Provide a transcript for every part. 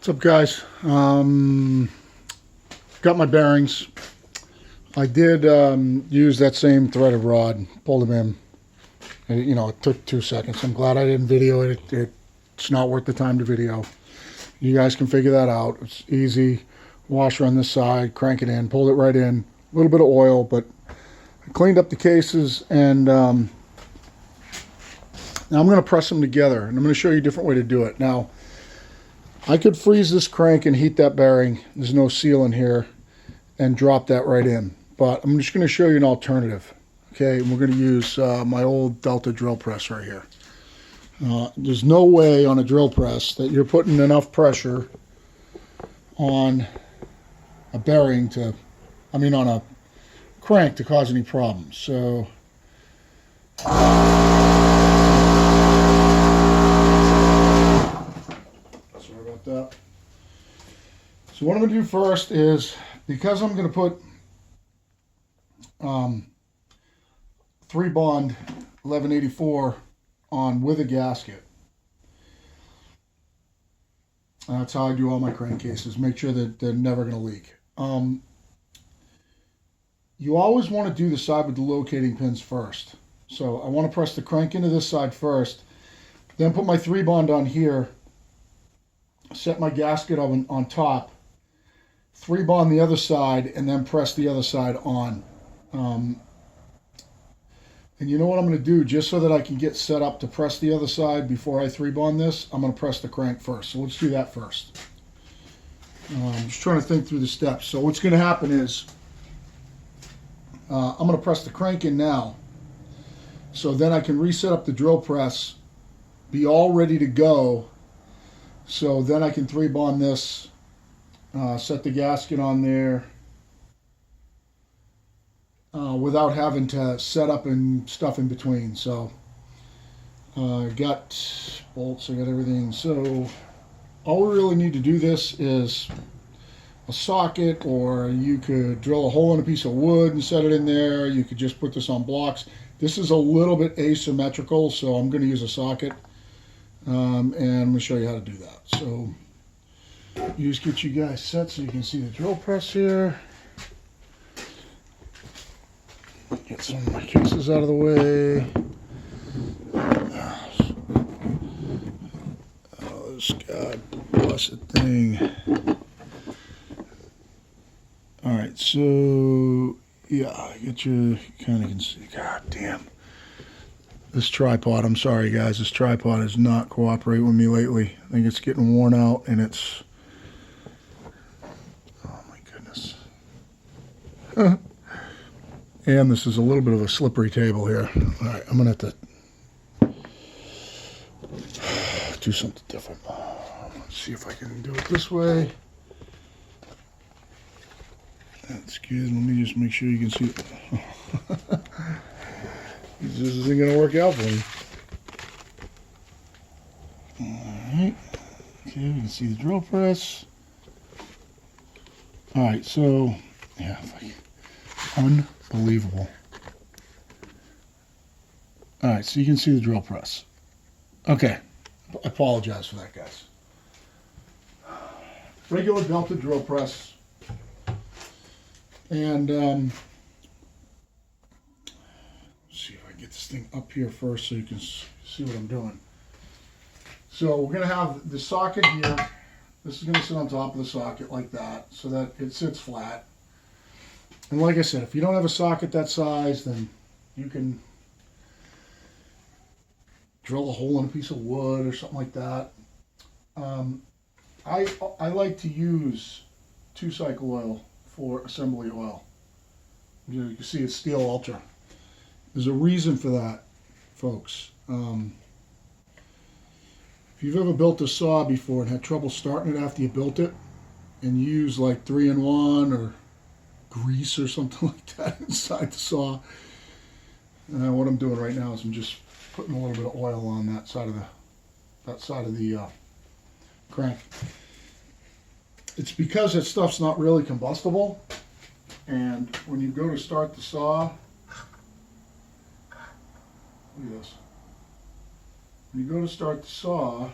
What's up, guys? Got my bearings. I did use that same threaded rod, pulled them in. It took 2 seconds. I'm glad I didn't video it. It's not worth the time to video. You guys can figure that out. It's easy. Washer on this side, crank it in, pulled it right in. A little bit of oil, but I cleaned up the cases, and now I'm going to press them together, and I'm going to show you a different way to do it. Now, I could freeze this crank and heat that bearing. There's no seal in here, and drop that right in. But I'm just going to show you an alternative. Okay, and we're going to use my old Delta drill press right here. There's no way on a drill press that you're putting enough pressure on a bearing on a crank to cause any problems. So sorry about that. So what I'm going to do first is, because I'm going to put 3-bond 1184 on with a gasket. That's how I do all my crankcases. Make sure that they're never going to leak. You always want to do the side with the locating pins first. So I want to press the crank into this side first, then put my 3-bond on here, set my gasket on top, 3-bond the other side, and then press the other side on. And you know what I'm going to do, just so that I can get set up to press the other side before I 3-bond this, I'm going to press the crank first. So let's do that first. I'm just trying to think through the steps. So what's going to happen is, I'm going to press the crank in now. So then I can reset up the drill press, be all ready to go. So then I can 3-bond this, set the gasket on there, without having to set up and stuff in between. So got bolts, I got everything. So all we really need to do this is a socket, or you could drill a hole in a piece of wood and set it in there. You could just put this on blocks. This is a little bit asymmetrical, so I'm going to use a socket, and I'm going to show you how to do that. So you just get you guys set so you can see the drill press here. Get some of my cases out of the way. Oh, this God blessed thing. Alright, so yeah, you kind of can see. God damn. This tripod, I'm sorry guys, this tripod is not cooperating with me lately. I think it's getting worn out, and it's, oh my goodness. And this is a little bit of a slippery table here. All right, I'm gonna have to do something different. Let's see if I can do it this way. That's good. Let me just make sure you can see it. This isn't gonna work out for me. All right. Okay, you can see the drill press. All right, so yeah, unbelievable. All right, so you can see the drill press. Okay, I apologize for that, guys. Regular Delta drill press. And see if I can get this thing up here first so you can see what I'm doing. So we're going to have the socket here. This is going to sit on top of the socket like that, so that it sits flat. And like I said, if you don't have a socket that size, then you can drill a hole in a piece of wood or something like that. I like to use 2-cycle oil for assembly oil. You can see it's steel ultra. There's a reason for that, folks. If you've ever built a saw before and had trouble starting it after you built it, and you use like 3-in-1 or grease or something like that inside the saw, what I'm doing right now is I'm just putting a little bit of oil on that side of the crank. It's because that stuff's not really combustible, and when you go to start the saw, look at this. When you go to start the saw,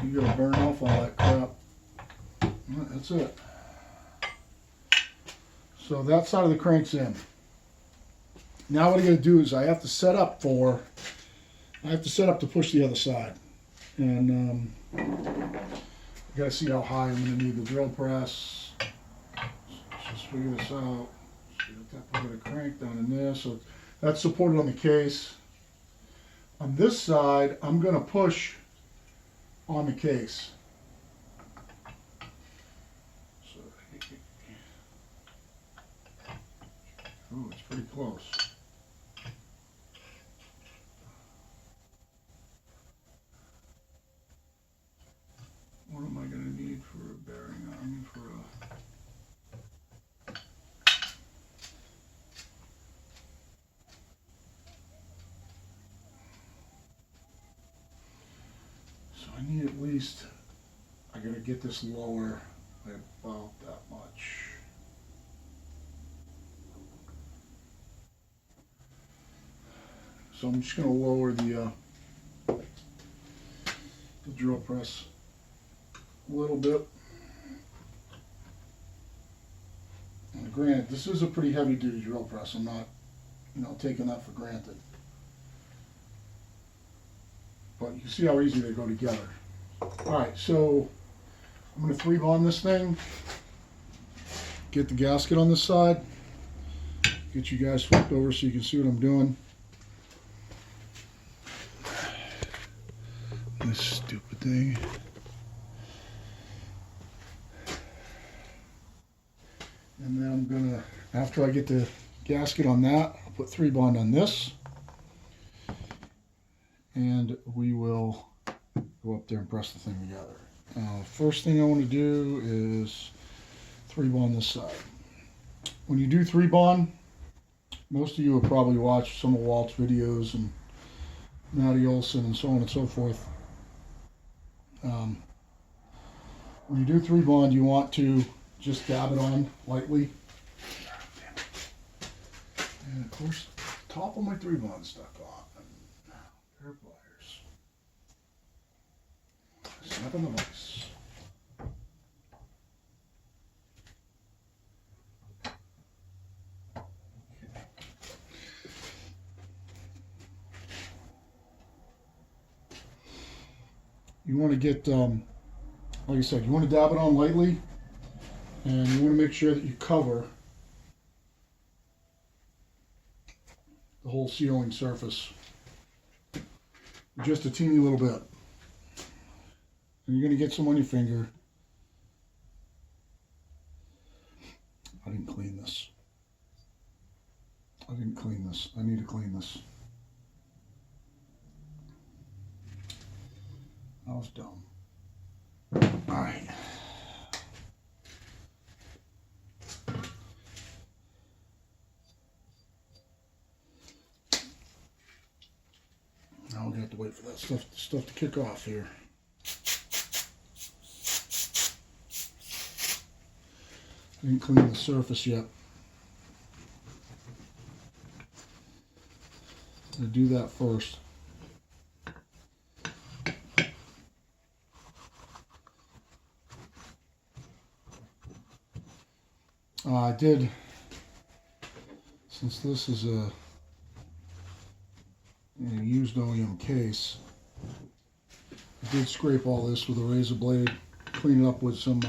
You gotta burn off all that crap. Alright, that's it. So that side of the crank's in. Now what I gotta do is I have to set up to push the other side. And I gotta see how high I'm gonna need the drill press. Let's just figure this out. So I put a crank down in there, so that's supported on the case. On this side, I'm gonna push on the case. So, oh, it's pretty close. What am I going to need for a bearing on for a... So I need at least, I got to get this lower by about that much. So I'm just going to lower the drill press a little bit. And granted, this is a pretty heavy duty drill press. I'm not, taking that for granted. But you can see how easy they go together. Alright, so I'm going to 3-bond this thing. Get the gasket on this side. Get you guys flipped over so you can see what I'm doing. This stupid thing. And then I'm gonna, after I get the gasket on that, I'll put 3-bond on this. And we will go up there and press the thing together. First thing I want to do is 3-bond this side. When you do 3-bond, most of you have probably watched some of Walt's videos and Matty Olson and so on and so forth. When you do 3-bond, you want to just dab it on lightly. And of course, the top of my 3-bond stuck on. Pair of pliers. Snap on the vise. You want to get, like I said, you want to dab it on lightly, and you want to make sure that you cover the whole sealing surface just a teeny little bit. And you're going to get some on your finger. I didn't clean this. I need to clean this. I was dumb. Alright. Now we're gonna have to wait for that stuff to kick off here. I didn't clean the surface yet. I'm gonna do that first. I did, since this is a used OEM case, I did scrape all this with a razor blade, clean it up with some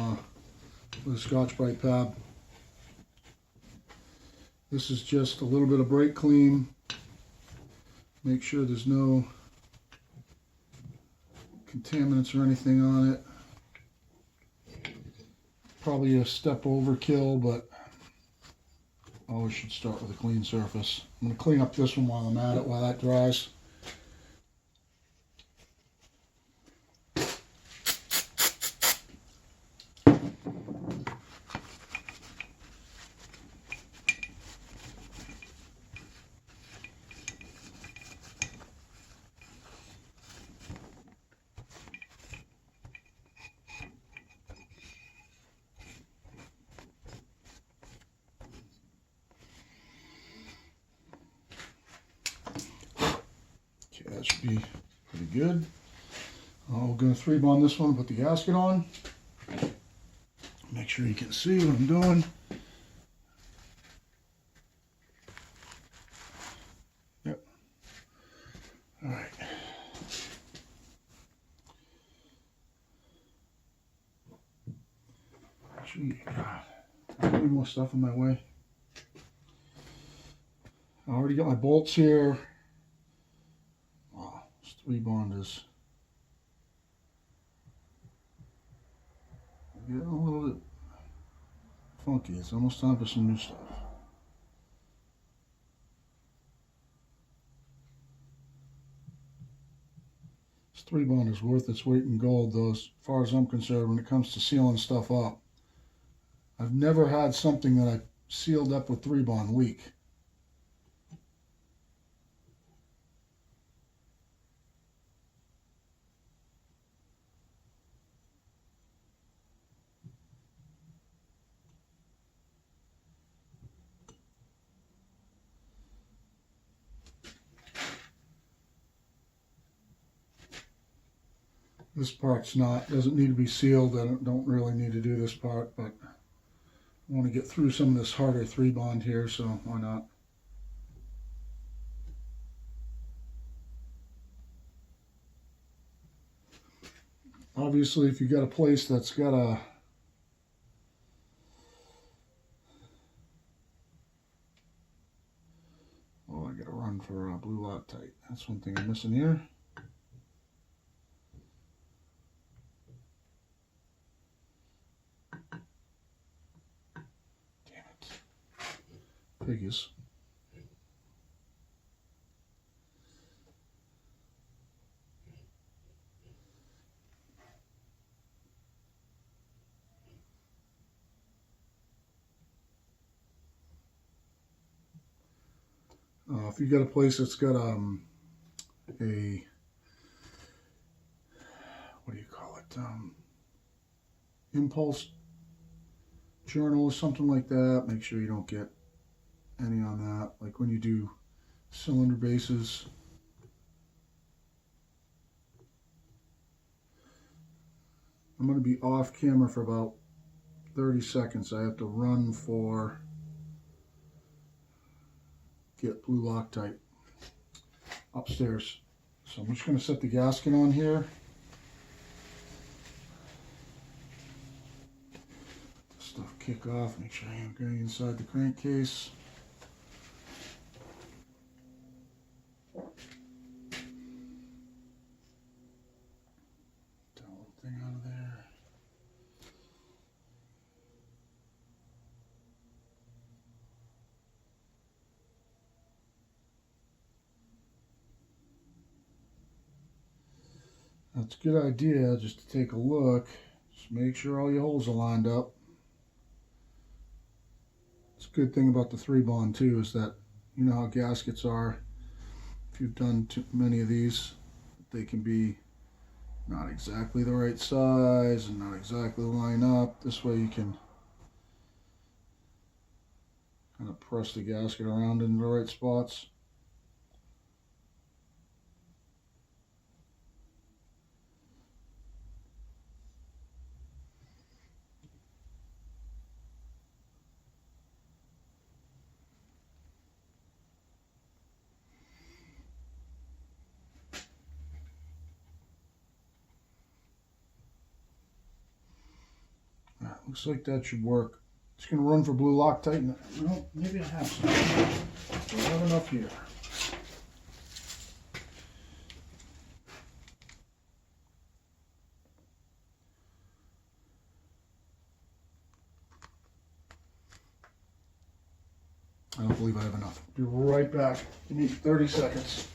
with a Scotch-Brite pad. This is just a little bit of brake clean. Make sure there's no contaminants or anything on it. Probably a step overkill, but always should start with a clean surface. I'm going to clean up this one while I'm at it, while that dries. That should be pretty good. I'm going to 3-bond this one, put the gasket on. Make sure you can see what I'm doing. Yep. All right. Gee, God. Any more stuff in my way? I already got my bolts here. Wow, this 3-bond is getting a little bit funky. It's almost time for some new stuff. This 3-bond is worth its weight in gold, though, as far as I'm concerned, when it comes to sealing stuff up. I've never had something that I sealed up with 3-bond leak. This part's doesn't need to be sealed. I don't really need to do this part, but I want to get through some of this harder 3-bond here, so why not? Obviously, if you got a place that's got a I gotta run for blue Loctite. That's one thing I'm missing here. Damn it. Figures. If you got a place that's got a what do you call it, impulse journal or something like that, make sure you don't get any on that. Like when you do cylinder bases. I'm going to be off camera for about 30 seconds. I have to run for get blue Loctite upstairs. So I'm just going to set the gasket on here. Let this stuff kick off. Make sure I am getting inside the crankcase. That little thing out of there. That's a good idea, just to take a look. Just make sure all your holes are lined up. It's a good thing about the 3-bond too, is that you know how gaskets are. If you've done too many of these, they can be not exactly the right size and not exactly line up. This way you can kind of press the gasket around in the right spots. Looks like that should work. Just going to run for blue Loctite. No, maybe I have some. I have enough here. I don't believe I have enough. Be right back. Give me 30 seconds.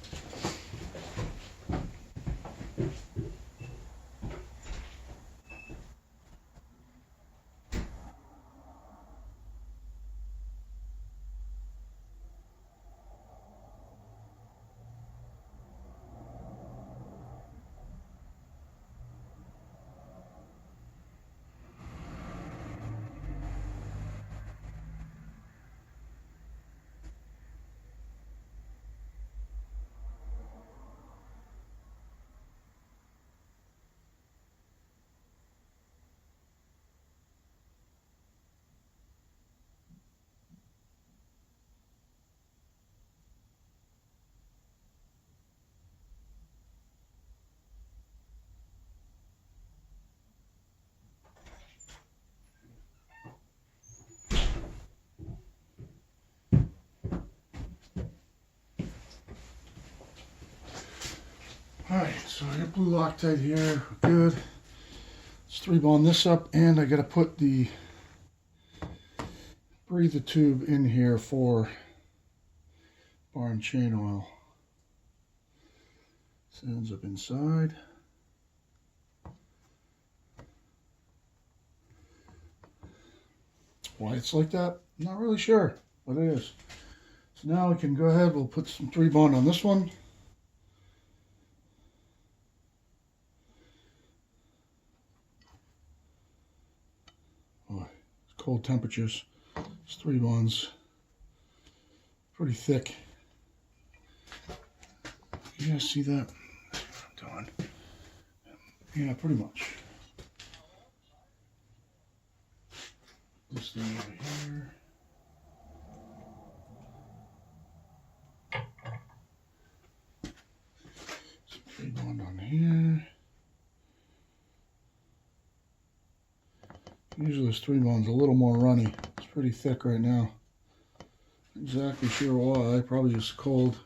Alright, so I got blue Loctite here, good. Let's 3-bond this up, and I gotta put the breather tube in here for bar and chain oil. This ends up inside. Why it's like that, I'm not really sure, but it is. So now we can go ahead, we'll put some 3-bond on this one. Oh, it's cold temperatures. It's 3-bonds. Pretty thick. You guys see that? That's what I'm doing. Yeah, pretty much. This thing over here. Some 3-bond on here. Usually this 3-bond's a little more runny. It's pretty thick right now. Not exactly sure why. Probably just cold.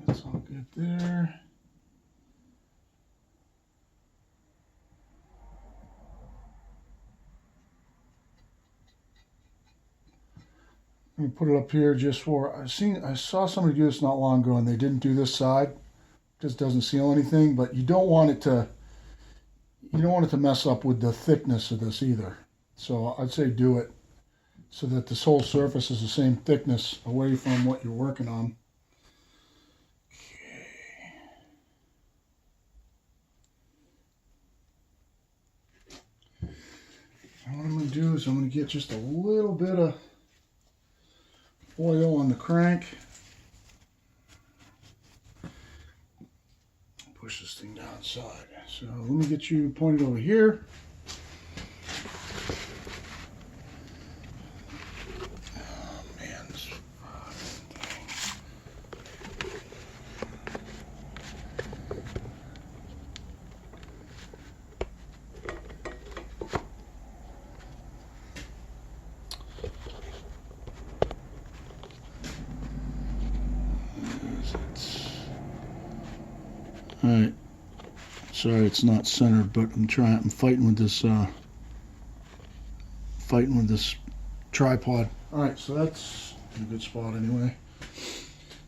That's all good there. I'm gonna put it up here just for, I saw somebody do this not long ago and they didn't do this side. Just doesn't seal anything, but you don't want it to mess up with the thickness of this either. So I'd say do it so that this whole surface is the same thickness away from what you're working on. What I'm going to do is I'm going to get just a little bit of oil on the crank. Push this thing downside. So let me get you pointed over here. Oh man, this thing. All right. Sorry, it's not centered, but I'm fighting with this tripod. All right, so that's in a good spot anyway.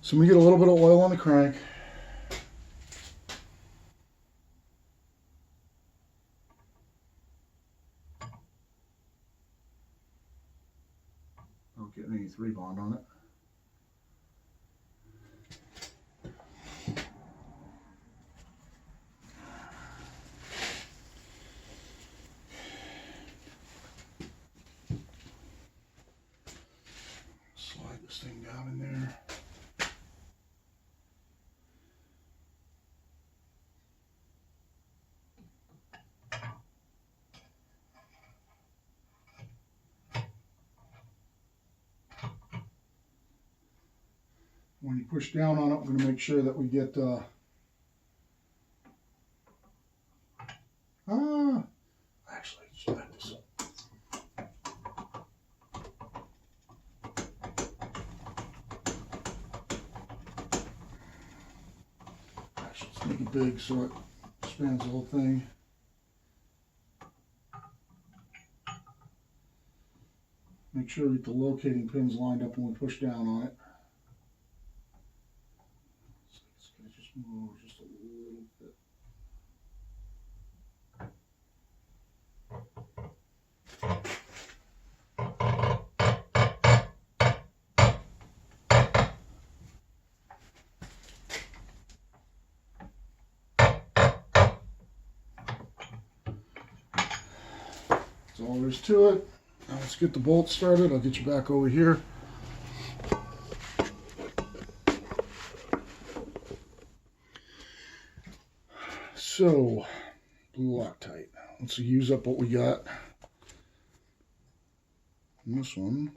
So I'm gonna get a little bit of oil on the crank. Don't get any 3-bond on it. Slide this thing down in there. When you push down on it, we're going to make sure that we get actually, just back this up. Actually, let's make it big so it spans the whole thing. Make sure we get the locating pins lined up when we push down on it. So it's going to just move just a little bit. That's all there is to it. Now let's get the bolt started. I'll get you back over here. So Blue Loctite. Let's use up what we got. And this one.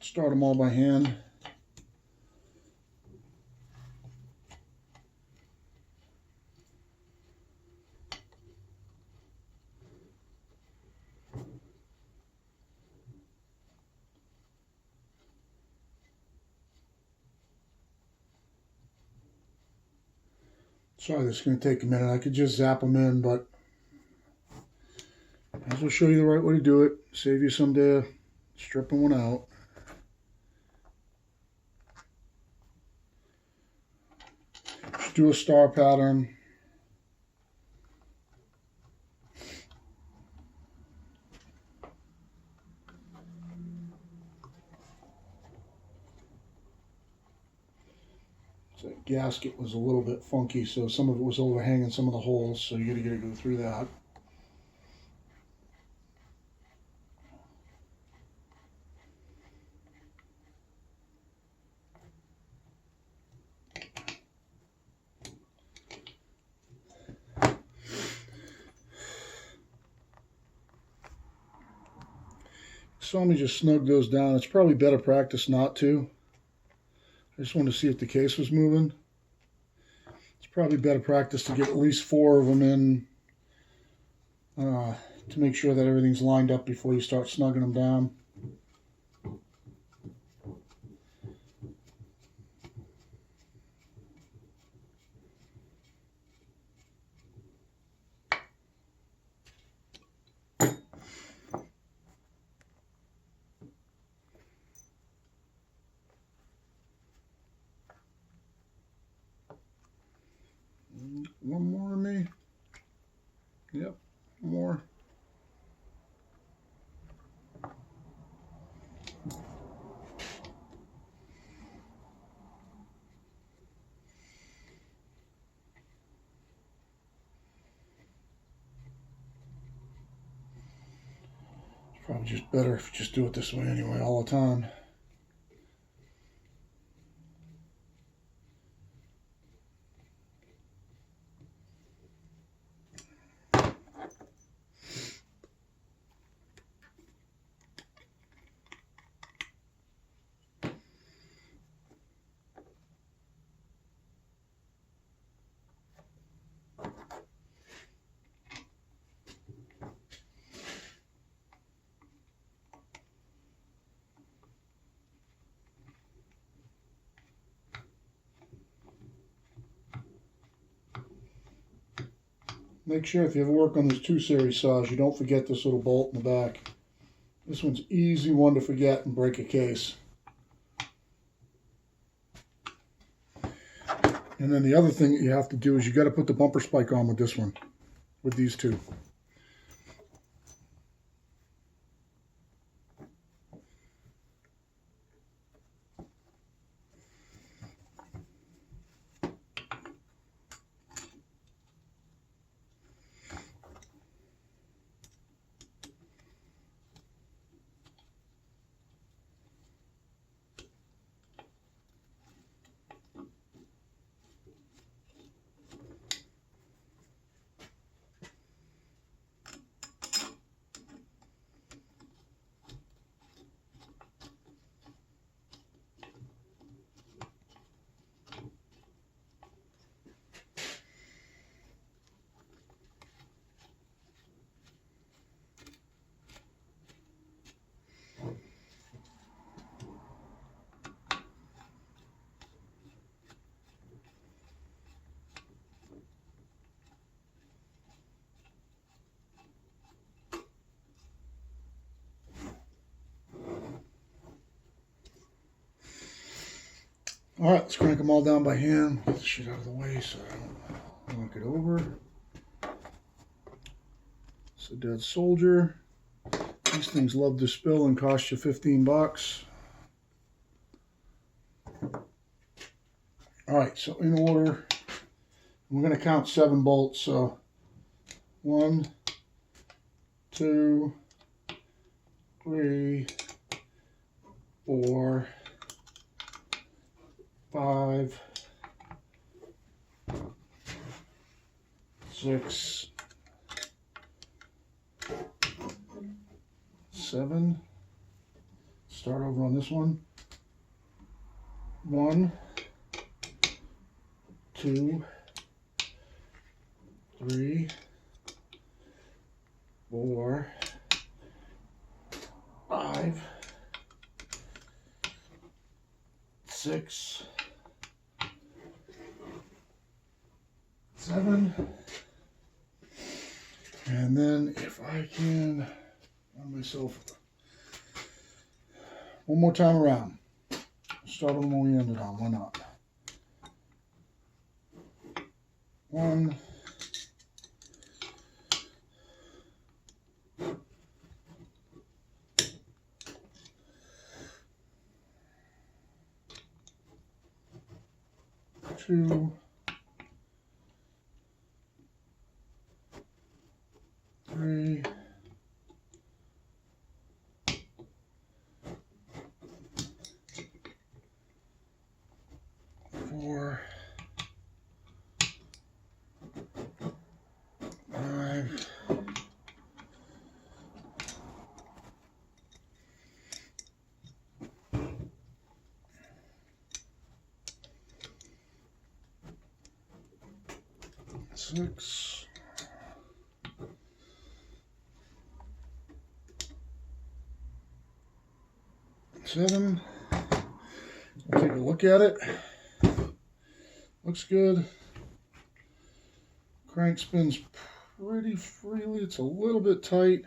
Start them all by hand. Sorry, this is going to take a minute. I could just zap them in, but I will show you the right way to do it. Save you someday stripping one out. Just do a star pattern. So that gasket was a little bit funky, so some of it was overhanging some of the holes, so you got to get it go through that. So let me just snug those down. It's probably better practice not to. I just wanted to see if the case was moving. It's probably better practice to get at least 4 of them in to make sure that everything's lined up before you start snugging them down. One more of me. Yep, more. It's probably just better if you just do it this way anyway all the time. Make sure if you ever work on those 2 series saws, you don't forget this little bolt in the back. This one's easy one to forget and break a case. And then the other thing that you have to do is you got to put the bumper spike on with this one, with these 2. All right, let's crank them all down by hand. Get the shit out of the way so I don't knock it over. It's a dead soldier. These things love to spill and cost you 15 bucks. All right, so in order, we're going to count 7 bolts. So 1, 2, 3, 4, 5, 6, 7. Start over on this one. 1, 2, 3, 4, 5, 6, 7, and then if I can find myself one more time around, start on where we ended on, why not? 1, 2, 3, 4, 5, 6, 7. I'll take a look at it. Looks good. Crank spins pretty freely. It's a little bit tight.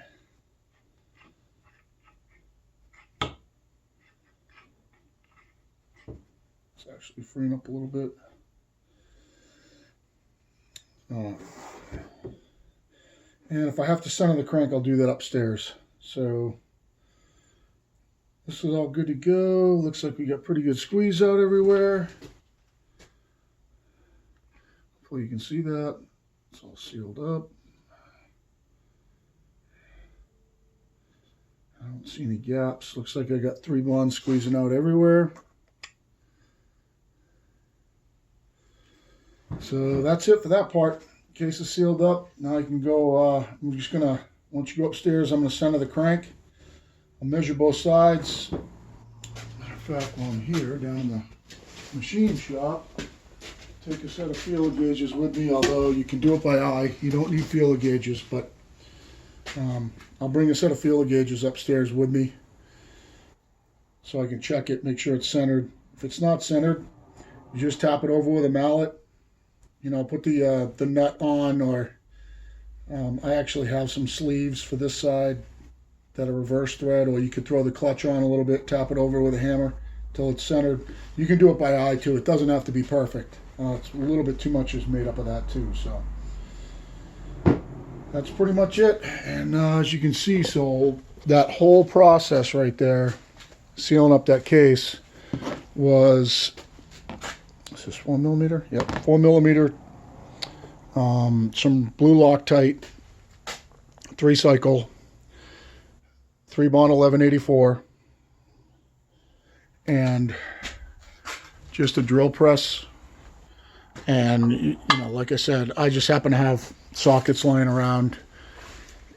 It's actually freeing up a little bit. And if I have to center the crank, I'll do that upstairs. So this is all good to go. Looks like we got pretty good squeeze out everywhere. Hopefully you can see that. It's all sealed up. I don't see any gaps. Looks like I got 3 bonds squeezing out everywhere. So that's it for that part. Case is sealed up. Now I can go, I'm just gonna, once you go upstairs, I'm gonna center the crank. I'll measure both sides. Matter of fact, while I'm here, down in the machine shop, take a set of feeler gauges with me, although you can do it by eye. You don't need feeler gauges, but I'll bring a set of feeler gauges upstairs with me so I can check it, make sure it's centered. If it's not centered, you just tap it over with a mallet. You know, put the nut on, or I actually have some sleeves for this side that are reverse thread, or you could throw the clutch on a little bit, tap it over with a hammer till it's centered. You can do it by eye too. It doesn't have to be perfect. It's a little bit too much is made up of that too. So that's pretty much it. And as you can see, so that whole process right there, sealing up that case, was, is this 4mm? Yep, 4mm. Some blue Loctite, 3-cycle, 3-bond 1184, and just a drill press. And you know, like I said, I just happen to have sockets lying around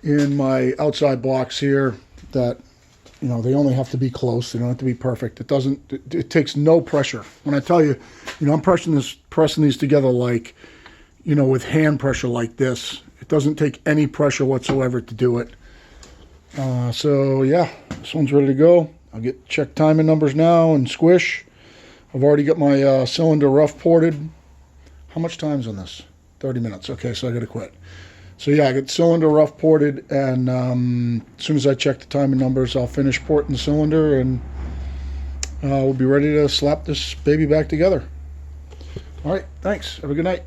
in my outside blocks here that, you know, they only have to be close. They don't have to be perfect. It doesn't, it takes no pressure. When I tell you, you know, I'm pressing these together like, you know, with hand pressure like this. It doesn't take any pressure whatsoever to do it. So yeah, this one's ready to go. I'll check timing numbers now and squish. I've already got my cylinder rough ported. How much time's on this? 30 minutes. Okay, so I gotta quit. So yeah, I got cylinder rough ported, and as soon as I check the timing numbers, I'll finish porting the cylinder, and we'll be ready to slap this baby back together. All right, thanks. Have a good night.